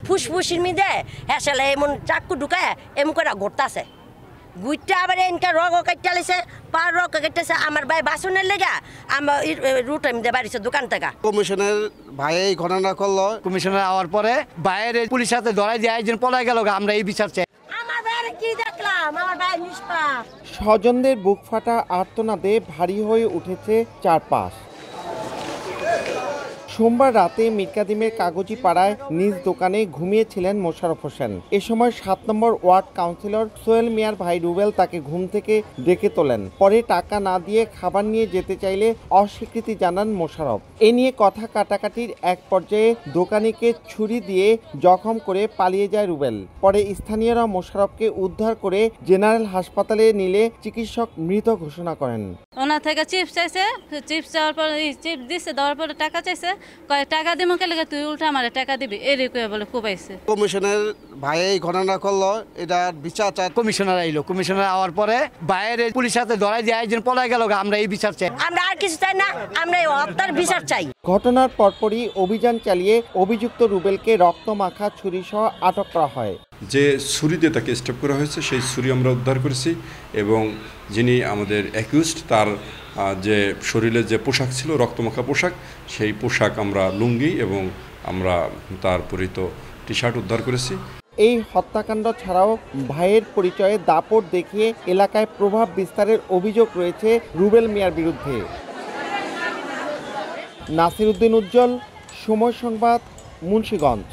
ফুসফুসির মিদে হেসেলে এমন চাকু ঢুকায় এমন করে ঘুরতেছে গুইটা আবার এনকা রগ কাটতেছে পার রগ কাটতেছে আমার ভাই বাসনের লেগা আমার রুট এমনি বাড়িছে দোকান থেকে কমিশনের ভাই এই ঘটনা করলো কমিশনের আওয়ার পরে বাইরে পুলিশ হাতে ধরাই দিয়ে একজন পলাই গেল আমরা এই বিচার চাই। আমার ভাইয়ের কি দেখলাম আমার ভাই নিষ্পাপ। স্বজনদের বুক ফাটা আর্তনাদে ভারী হয়ে উঠেছে চারপাশ। সোমবার রাতে মিরকাদিমের কাগজি পাড়ায় নিজ দোকানে ঘুমিয়েছিলেন মোশাররফ হোসেন। এ সময় 7 নম্বর ওয়ার্ড কাউন্সিলর সোহেল মিয়ার ভাই রুবেল তাকে ঘুম থেকে ডেকে তোলেন। পরে টাকা না দিয়ে খাবার নিয়ে যেতে চাইলে অস্বীকৃতি জানান মোশাররফ। এ নিয়ে কথা কাটাকাটির এক পর্যায়ে দোকানিকে ছুরি দিয়ে জখম করে পালিয়ে যায় রুবেল। পরে স্থানীয়রা মোশাররফকে উদ্ধার করে জেনারেল হাসপাতালে নিলে চিকিৎসক মৃত ঘোষণা করেন। ওনার থেকে চিপস চাইছে, চিপস চাওয়ার পর চিপস দিচ্ছে, দেওয়ার পরে টাকা চাইছে, কয় টাকা দিব কেলে তুই উল্টা আমার টাকা দিবি এরকম বলে কোবাইছে। কমিশনের ভাই এই ঘটনা করলো এটা বিচার চাই। কমিশনার আইলো, কমিশনার আওয়ার পরে বাইরে পুলিশ হাতে ধরাই দিয়ে একজন পলাই গেল আমরা এই বিচার চাই। আমরা আর কিছু চাই না, আমরা এই হত্যার বিচার চাই। ঘটনার পরপরই অভিযান চালিয়ে অভিযুক্ত রুবেলকে রক্তমাখা ছুরিসহ আটক করা হয়। যে ছুরি দিয়ে তাকে স্টেপ করা হয়েছে সেই ছুরি আমরা উদ্ধার করেছি এবং যিনি আমাদের অ্যাকিউজড তার যে শরীরে যে পোশাক ছিল রক্তমাখা পোশাক, সেই পোশাক আমরা লুঙ্গি এবং আমরা তার পরিহিত টি শার্ট উদ্ধার করেছি। এই হত্যাকাণ্ড ছাড়াও ভাইয়ের পরিচয়ে দাপট দেখিয়ে এলাকায় প্রভাব বিস্তারের অভিযোগ রয়েছে রুবেল মিয়ার বিরুদ্ধে। নাসির উদ্দিন উজ্জ্বল, সময় সংবাদ, মুন্সিগঞ্জ।